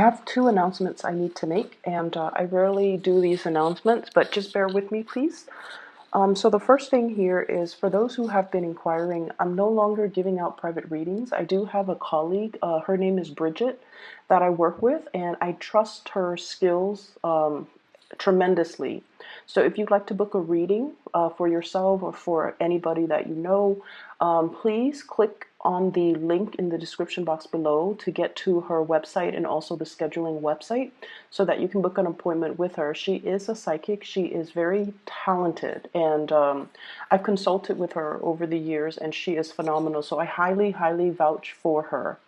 I have two announcements I need to make, and I rarely do these announcements, but just bear with me, please. So the first thing here is for those who have been inquiring, I'm no longer giving out private readings. I do have a colleague, her name is Bridget, that I work with, and I trust her skills tremendously. So if you'd like to book a reading for yourself or for anybody that you know, please click on the link in the description box below to get to her website and also the scheduling website so that you can book an appointment with her. She is a psychic. She is very talented, and I've consulted with her over the years, and she is phenomenal. So I highly, highly vouch for her.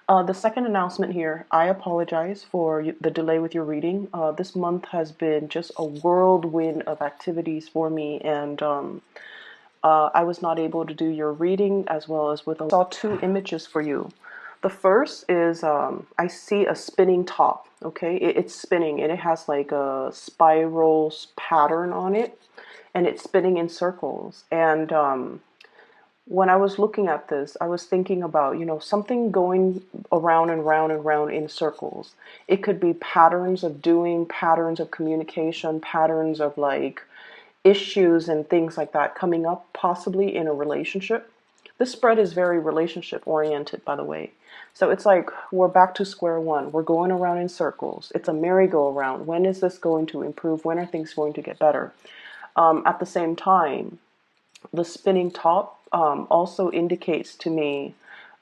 The second announcement here, I apologize for the delay with your reading. This month has been just a whirlwind of activities for me, and I was not able to do your reading as well as with. I saw two images for you. The first is I see a spinning top. Okay, it's spinning and it has like a spiral pattern on it, and it's spinning in circles. And when I was looking at this, I was thinking about, something going around and round and round in circles. It could be patterns of doing, patterns of communication, patterns of like issues and things like that coming up possibly in a relationship. This spread is very relationship oriented, by the way. So it's like we're back to square one. We're going around in circles. It's a merry-go-round. When is this going to improve? When are things going to get better? At the same time, the spinning top also indicates to me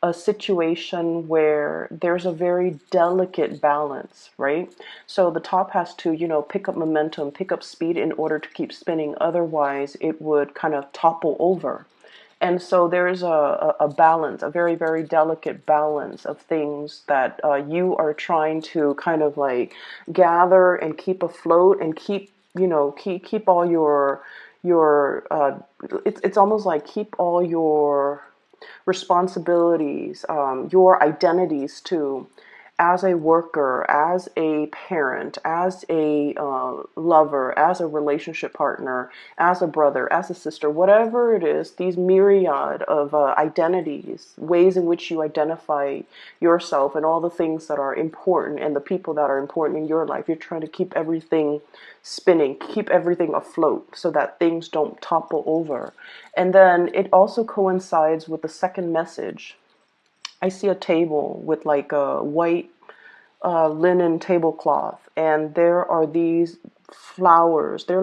a situation where there's a very delicate balance, right? So the top has to, pick up momentum, pick up speed in order to keep spinning. Otherwise, it would kind of topple over. And so there's a balance, a very, very delicate balance of things that you are trying to kind of like gather and keep afloat and keep, keep all your it's almost like keep all your responsibilities, your identities too, as a worker, as a parent, as a lover, as a relationship partner, as a brother, as a sister, whatever it is, these myriad of identities, ways in which you identify yourself and all the things that are important and the people that are important in your life. You're trying to keep everything spinning, keep everything afloat so that things don't topple over. And then it also coincides with the second message. I see a table with like a white linen tablecloth, and there are these flowers. They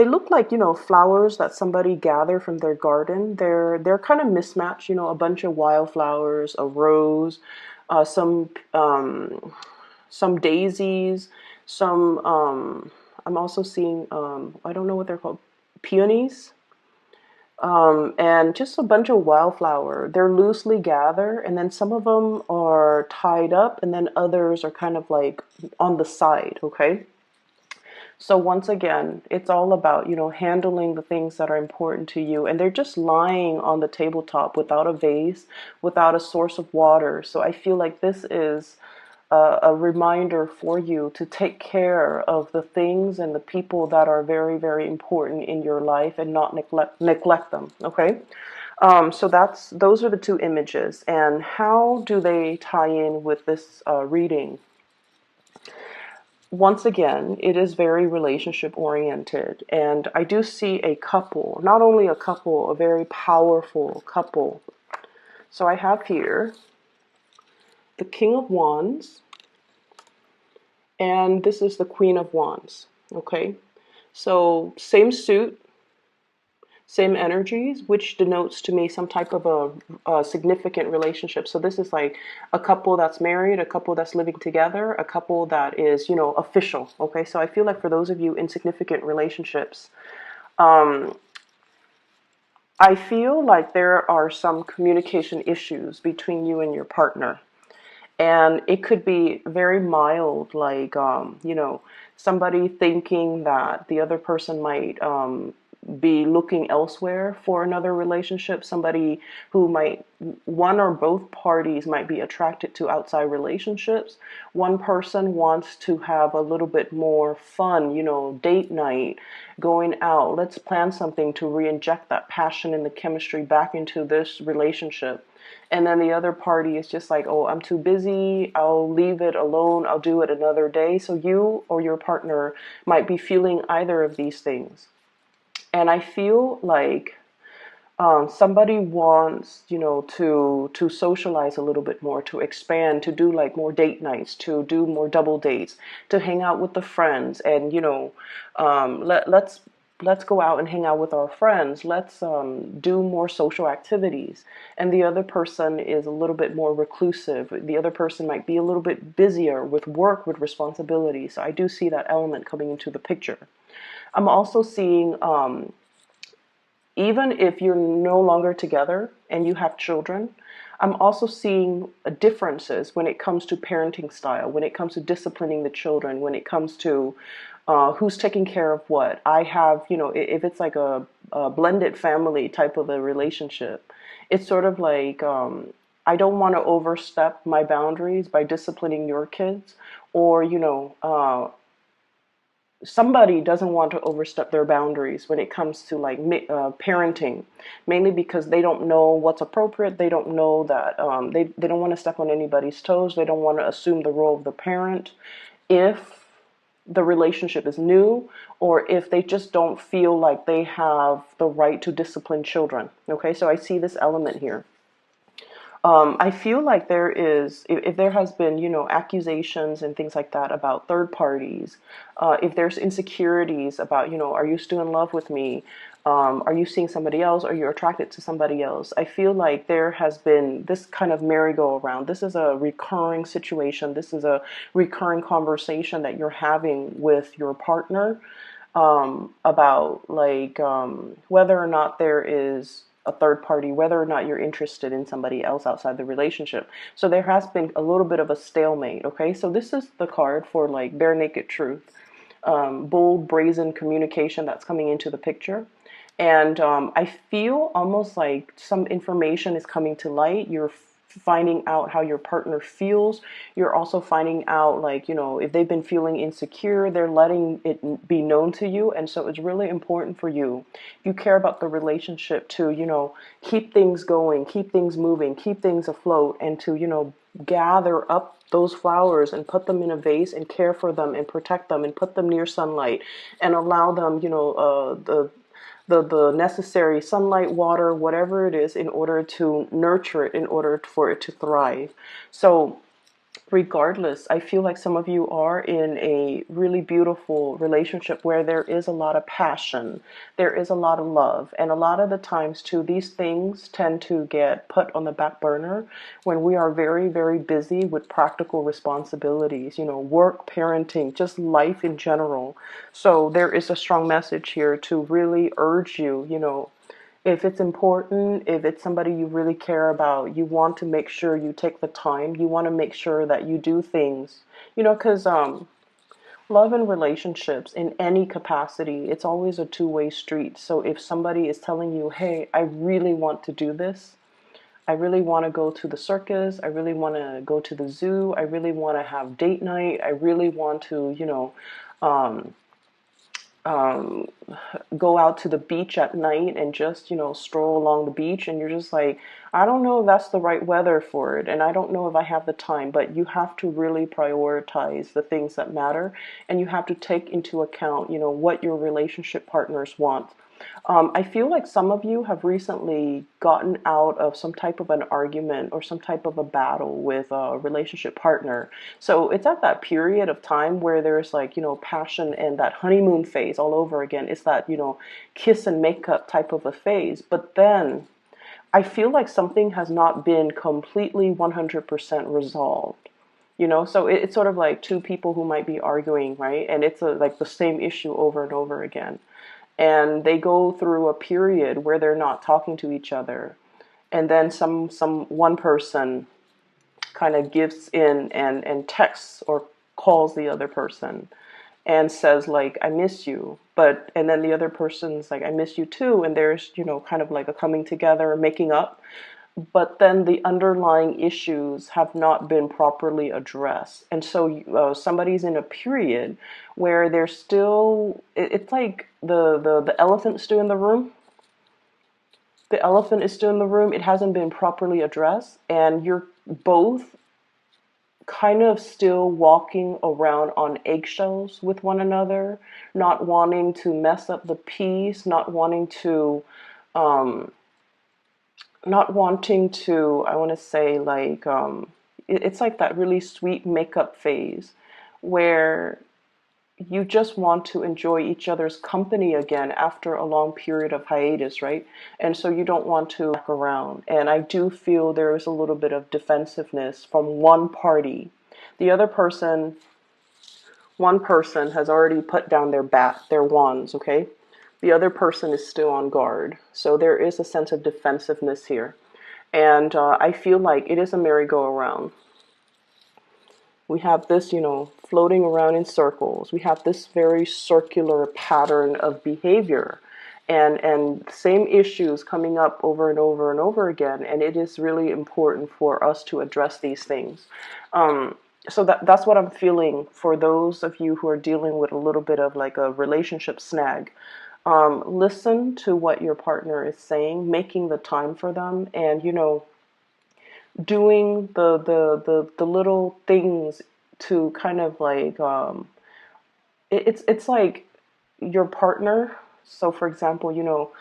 look like, flowers that somebody gathered from their garden. They're kind of mismatched, a bunch of wildflowers, a rose, some daisies, some I'm also seeing I don't know what they're called, peonies, and just a bunch of wildflower. They're loosely gathered, and then some of them are tied up, and then others are kind of like on the side, okay? So once again, it's all about, handling the things that are important to you, and they're just lying on the tabletop without a vase, without a source of water. So I feel like this is a reminder for you to take care of the things and the people that are very, very important in your life and not neglect them. Okay, so those are the two images, and how do they tie in with this reading? Once again, it is very relationship oriented, and I do see a couple, not only a couple, a very powerful couple. So I have here the King of Wands, and this is the Queen of Wands. Okay, so same suit, same energies, which denotes to me some type of a significant relationship. So this is like a couple that's married, a couple that's living together, a couple that is, official. Okay, so I feel like for those of you in significant relationships, I feel like there are some communication issues between you and your partner. And it could be very mild, like, somebody thinking that the other person might be looking elsewhere for another relationship. Somebody who might, one or both parties might be attracted to outside relationships. One person wants to have a little bit more fun, date night, going out. Let's plan something to re-inject that passion and the chemistry back into this relationship. And then the other party is just like, oh, I'm too busy. I'll leave it alone. I'll do it another day. So you or your partner might be feeling either of these things. And I feel like somebody wants, to socialize a little bit more, to expand, to do like more date nights, to do more double dates, to hang out with the friends, and let's go out and hang out with our friends. Let's do more social activities. And the other person is a little bit more reclusive. The other person might be a little bit busier with work, with responsibility. So I do see that element coming into the picture. I'm also seeing, even if you're no longer together and you have children, I'm also seeing differences when it comes to parenting style, when it comes to disciplining the children, when it comes to who's taking care of what. I have, if it's like a blended family type of a relationship, it's sort of like, I don't want to overstep my boundaries by disciplining your kids, or, somebody doesn't want to overstep their boundaries when it comes to like parenting, mainly because they don't know what's appropriate. They don't know that they don't want to step on anybody's toes. They don't want to assume the role of the parent if the relationship is new, or if they just don't feel like they have the right to discipline children. Okay, so I see this element here. I feel like there is, if there has been, accusations and things like that about third parties, if there's insecurities about, are you still in love with me? Are you seeing somebody else? Are you attracted to somebody else? I feel like there has been this kind of merry-go-round. This is a recurring situation. This is a recurring conversation that you're having with your partner, about like whether or not there is a third party, whether or not you're interested in somebody else outside the relationship. So there has been a little bit of a stalemate. Okay, so this is the card for like bare naked truth, bold, brazen communication that's coming into the picture. And I feel almost like some information is coming to light. You're finding out how your partner feels. You're also finding out, like, if they've been feeling insecure, they're letting it be known to you. And so it's really important for you, if you care about the relationship, to, keep things going, keep things moving, keep things afloat, and to, gather up those flowers and put them in a vase and care for them and protect them and put them near sunlight and allow them, the necessary sunlight, water, whatever it is, in order to nurture it, in order for it to thrive. So regardless, I feel like some of you are in a really beautiful relationship where there is a lot of passion, there is a lot of love, and a lot of the times too, these things tend to get put on the back burner when we are very, very busy with practical responsibilities, work, parenting, just life in general. So there is a strong message here to really urge you, if it's important, if it's somebody you really care about, you want to make sure you take the time. You want to make sure that you do things, because love and relationships in any capacity, it's always a two-way street. So if somebody is telling you, hey, I really want to do this, I really want to go to the circus, I really want to go to the zoo, I really want to have date night, I really want to, um, um, go out to the beach at night and just, stroll along the beach, and you're just like, I don't know if that's the right weather for it, and I don't know if I have the time. But you have to really prioritize the things that matter, and you have to take into account, what your relationship partners want. I feel like some of you have recently gotten out of some type of an argument or some type of a battle with a relationship partner. So it's at that period of time where there's like, passion and that honeymoon phase all over again. It's that, kiss and makeup type of a phase. But then I feel like something has not been completely 100% resolved. So it's sort of like two people who might be arguing, right? And it's like the same issue over and over again, and they go through a period where they're not talking to each other, and then some one person kind of gives in and texts or calls the other person, and says like, I miss you. But, and then the other person's like, I miss you too. And there's, kind of like a coming together, making up. But then the underlying issues have not been properly addressed. And so somebody's in a period where they're still, it's like the elephant still in the room. The elephant is still in the room. It hasn't been properly addressed. And you're both kind of still walking around on eggshells with one another, not wanting to mess up the peace, um, not wanting to, I want to say, like, it's like that really sweet makeup phase where you just want to enjoy each other's company again after a long period of hiatus, right? And so you don't want to back around. And I do feel there is a little bit of defensiveness from one party. The other person, one person has already put down their wands, okay? The other person is still on guard. So there is a sense of defensiveness here. And I feel like it is a merry-go-round. We have this, floating around in circles. We have this very circular pattern of behavior and same issues coming up over and over and over again. And it is really important for us to address these things. So that's what I'm feeling for those of you who are dealing with a little bit of like a relationship snag. Listen to what your partner is saying, making the time for them, and doing the little things to kind of like it's like your partner. So for example,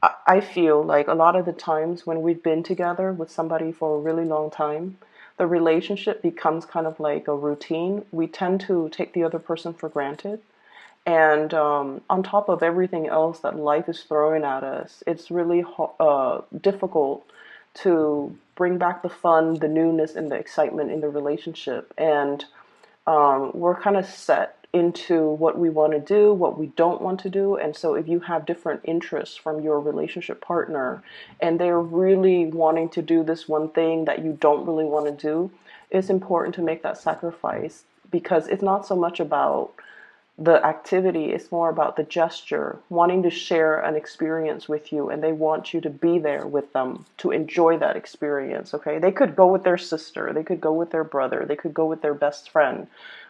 I feel like a lot of the times when we've been together with somebody for a really long time, the relationship becomes kind of like a routine. We tend to take the other person for granted. And on top of everything else that life is throwing at us, it's really difficult to bring back the fun, the newness, and the excitement in the relationship. And we're kind of set into what we want to do, what we don't want to do. And so if you have different interests from your relationship partner and they're really wanting to do this one thing that you don't really want to do, it's important to make that sacrifice, because it's not so much about the activity, is more about the gesture, wanting to share an experience with you, and they want you to be there with them to enjoy that experience, okay? They could go with their sister, they could go with their brother, they could go with their best friend,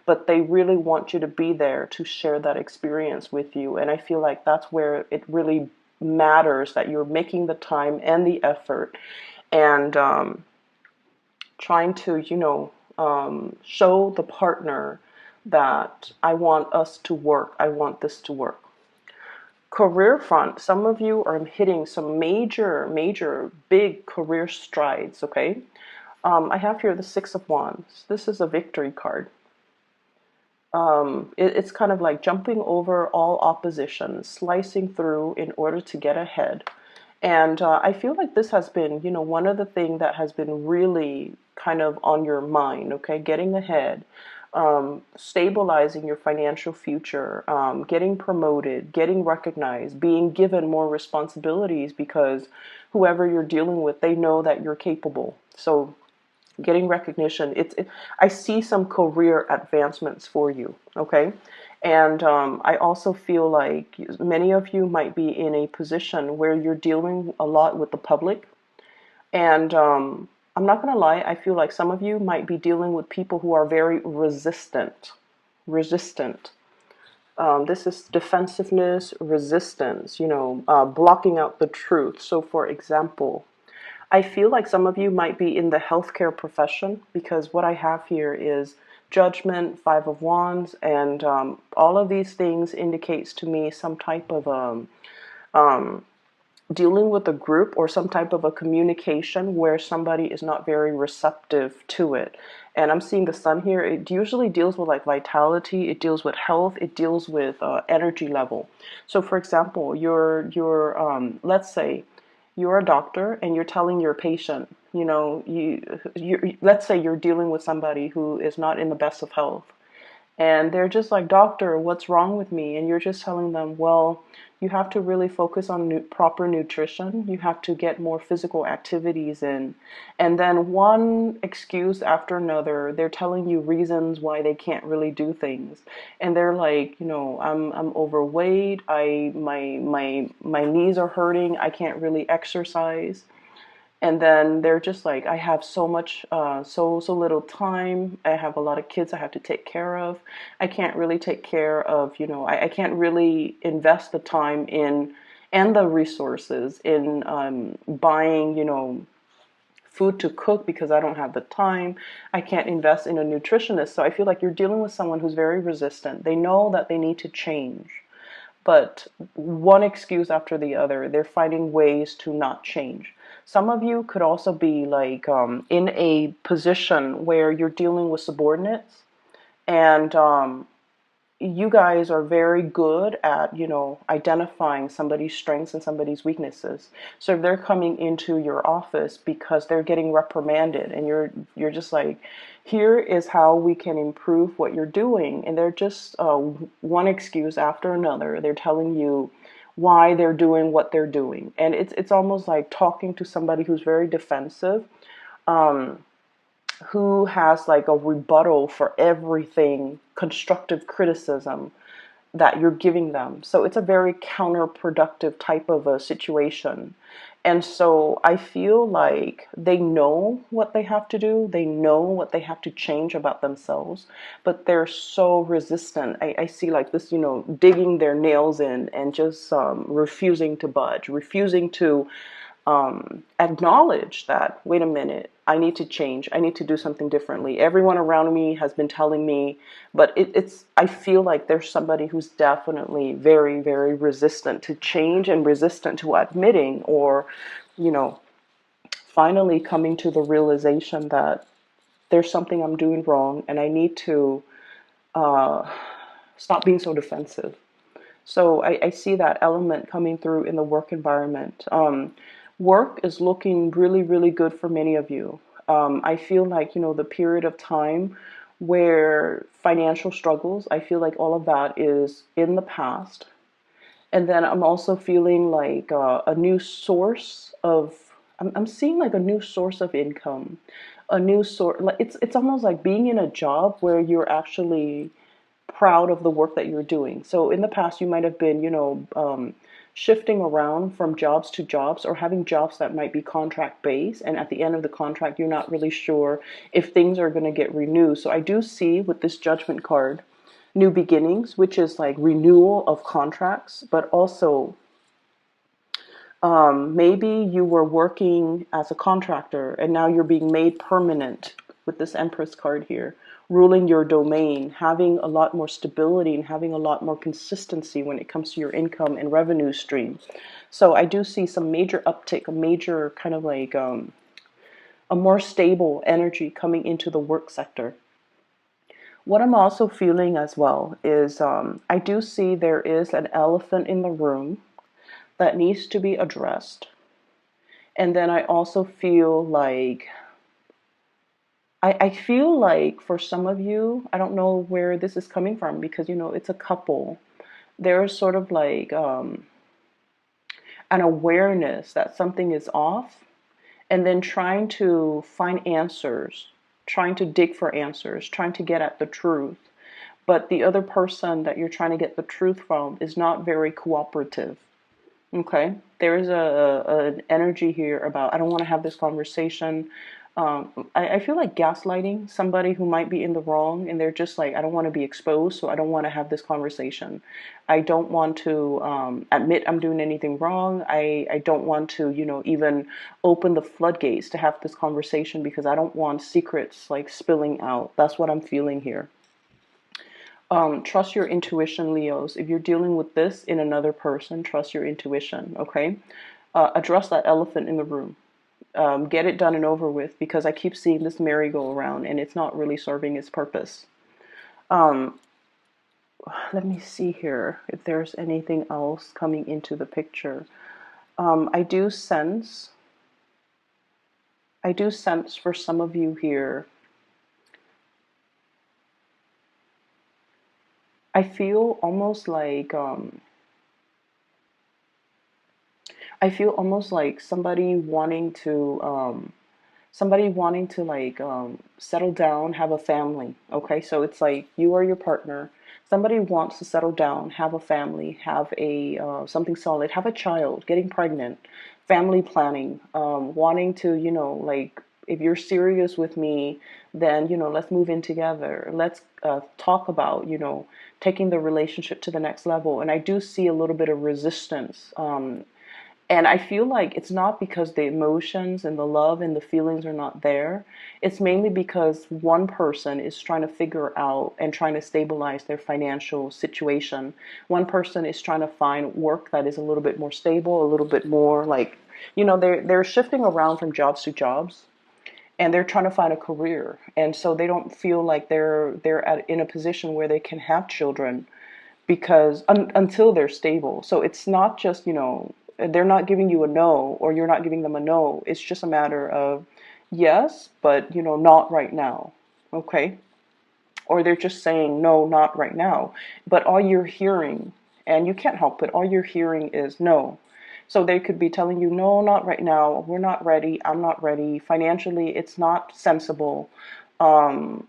but they really want you to be there to share that experience with you. And I feel like that's where it really matters that you're making the time and the effort and trying to, show the partner that I want us to work. I want this to work. Career front, some of you are hitting some major, big career strides, okay? I have here the Six of Wands. This is a victory card. It's kind of like jumping over all opposition, slicing through in order to get ahead. And I feel like this has been, one of the things that has been really kind of on your mind, okay? Getting ahead. Stabilizing your financial future, getting promoted, getting recognized, being given more responsibilities because whoever you're dealing with, they know that you're capable. So getting recognition, I see some career advancements for you, okay? And I also feel like many of you might be in a position where you're dealing a lot with the public. And I'm not going to lie, I feel like some of you might be dealing with people who are very resistant. This is defensiveness, resistance, blocking out the truth. So for example, I feel like some of you might be in the healthcare profession, because what I have here is Judgment, Five of Wands, and all of these things indicates to me some type of dealing with a group or some type of a communication where somebody is not very receptive to it. And I'm seeing the Sun here. It usually deals with like vitality. It deals with health. It deals with energy level. So for example, let's say you're a doctor and you're telling your patient, let's say you're dealing with somebody who is not in the best of health. And they're just like, doctor, what's wrong with me? And you're just telling them, well, You have to really focus on proper nutrition. You have to get more physical activities in. And then one excuse after another, they're telling you reasons why they can't really do things. And they're like, I'm overweight. My knees are hurting. I can't really exercise. And then they're just like, I have so much, so little time. I have a lot of kids I have to take care of. I can't really take care of, I can't really invest the time in and the resources in buying, food to cook because I don't have the time. I can't invest in a nutritionist. So I feel like you're dealing with someone who's very resistant. They know that they need to change, but one excuse after the other, they're finding ways to not change. Some of you could also be like in a position where you're dealing with subordinates, and you guys are very good at, identifying somebody's strengths and somebody's weaknesses. So if they're coming into your office because they're getting reprimanded and you're just like, here is how we can improve what you're doing. And they're just one excuse after another. They're telling you why they're doing what they're doing. And it's almost like talking to somebody who's very defensive. Who has like a rebuttal for everything constructive criticism that you're giving them. So it's a very counterproductive type of a situation. And so I feel like they know what they have to do. They know what they have to change about themselves, but they're so resistant. I see like this, digging their nails in and just refusing to budge, refusing to acknowledge that, wait a minute, I need to change. I need to do something differently. Everyone around me has been telling me, but I feel like there's somebody who's definitely very, very resistant to change and resistant to admitting or, you know, finally coming to the realization that there's something I'm doing wrong and I need to stop being so defensive. So I see that element coming through in the work environment. Work is looking really, really good for many of you. I feel like, the period of time where financial struggles, I feel like all of that is in the past. And then I'm also feeling like a new source of, I'm seeing like a new source of income, a new source. Like it's almost like being in a job where you're actually proud of the work that you're doing. So in the past, you might have been, shifting around from jobs to jobs or having jobs that might be contract based. And at the end of the contract, you're not really sure if things are going to get renewed. So I do see with this judgment card, new beginnings, which is like renewal of contracts, but also maybe you were working as a contractor and now you're being made permanent with this Empress card here, ruling your domain, having a lot more stability and having a lot more consistency when it comes to your income and revenue stream. So I do see some major uptick, a major kind of like a more stable energy coming into the work sector. What I'm also feeling as well is I do see there is an elephant in the room that needs to be addressed. And then I also feel like, I feel like for some of you, I don't know where this is coming from because, it's a couple. There's sort of like an awareness that something is off and then trying to find answers, trying to dig for answers, trying to get at the truth. But the other person that you're trying to get the truth from is not very cooperative. Okay, there's an energy here about I don't want to have this conversation. I feel like gaslighting somebody who might be in the wrong, and they're just like, I don't want to be exposed, so I don't want to have this conversation. I don't want to admit I'm doing anything wrong. I don't want to, even open the floodgates to have this conversation because I don't want secrets like spilling out. That's what I'm feeling here. Trust your intuition, Leos. If you're dealing with this in another person, trust your intuition, okay? Address that elephant in the room. Get it done and over with because I keep seeing this merry-go-round and it's not really serving its purpose. Let me see here if there's anything else coming into the picture. I do sense for some of you here, I feel almost like I feel almost like somebody wanting to like settle down, have a family. Okay, so it's like you or your partner. Somebody wants to settle down, have a family, have a something solid, have a child, getting pregnant, family planning, wanting to, like if you're serious with me, then let's move in together. Let's talk about taking the relationship to the next level. And I do see a little bit of resistance. And I feel like it's not because the emotions and the love and the feelings are not there. It's mainly because one person is trying to figure out and trying to stabilize their financial situation. One person is trying to find work that is a little bit more stable, a little bit more like, they're shifting around from jobs to jobs, and they're trying to find a career. And so they don't feel like in a position where they can have children because until they're stable. So it's not just, they're not giving you a no, or you're not giving them a no. It's just a matter of yes, but not right now. Okay? Or they're just saying no, not right now. But all you're hearing, and you can't help it, all you're hearing is no. So they could be telling you, no, not right now. We're not ready. I'm not ready. Financially, it's not sensible. Um,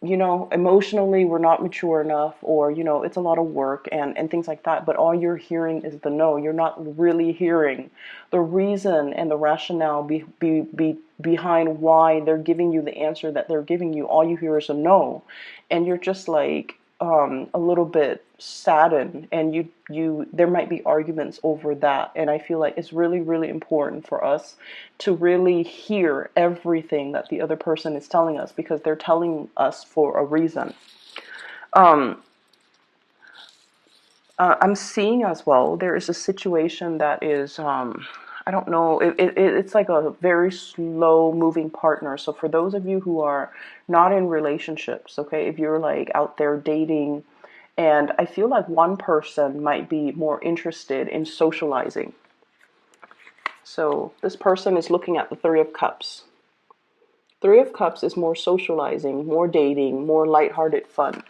emotionally we're not mature enough, or, it's a lot of work and things like that. But all you're hearing is the no. You're not really hearing the reason and the rationale behind why they're giving you the answer that they're giving you. All you hear is a no. And you're just like, a little bit saddened, and there might be arguments over that. And I feel like it's really, really important for us to really hear everything that the other person is telling us, because they're telling us for a reason. Um, I'm seeing as well, there is a situation that is, I don't know, it's like a very slow moving partner. So for those of you who are not in relationships, okay, if you're like out there dating, and I feel like one person might be more interested in socializing. So this person is looking at the Three of Cups. Three of Cups is more socializing, more dating, more lighthearted fun.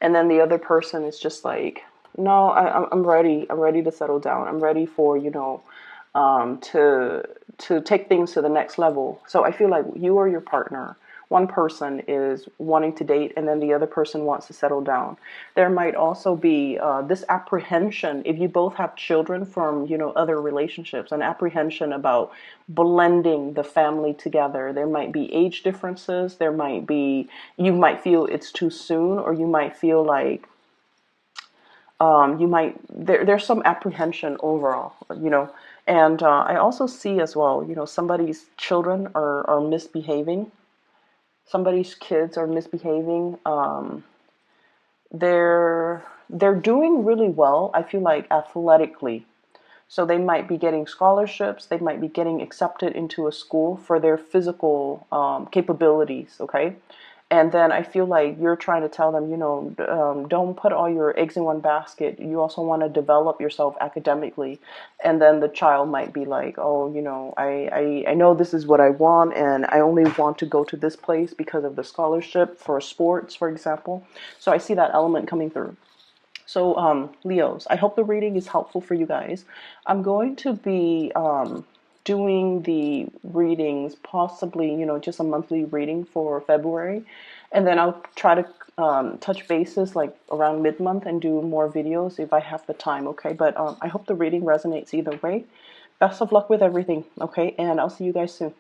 And then the other person is just like, no, I'm ready. I'm ready to settle down. I'm ready for, to take things to the next level. So I feel like you or your partner, one person is wanting to date, and then the other person wants to settle down. There might also be this apprehension, if you both have children from, other relationships, an apprehension about blending the family together. There might be age differences. You might feel it's too soon, or you might feel like there's some apprehension overall, and I also see as well, somebody's children are misbehaving. Somebody's kids are misbehaving. They're doing really well, I feel like, athletically. So they might be getting scholarships. They might be getting accepted into a school for their physical capabilities. Okay. And then I feel like you're trying to tell them, don't put all your eggs in one basket. You also want to develop yourself academically. And then the child might be like, oh, I know this is what I want, and I only want to go to this place because of the scholarship for sports, for example. So I see that element coming through. So, Leos, I hope the reading is helpful for you guys. I'm going to be doing the readings, possibly, just a monthly reading for February. And then I'll try to touch bases like around mid-month and do more videos if I have the time, okay? But I hope the reading resonates either way. Best of luck with everything, okay? And I'll see you guys soon.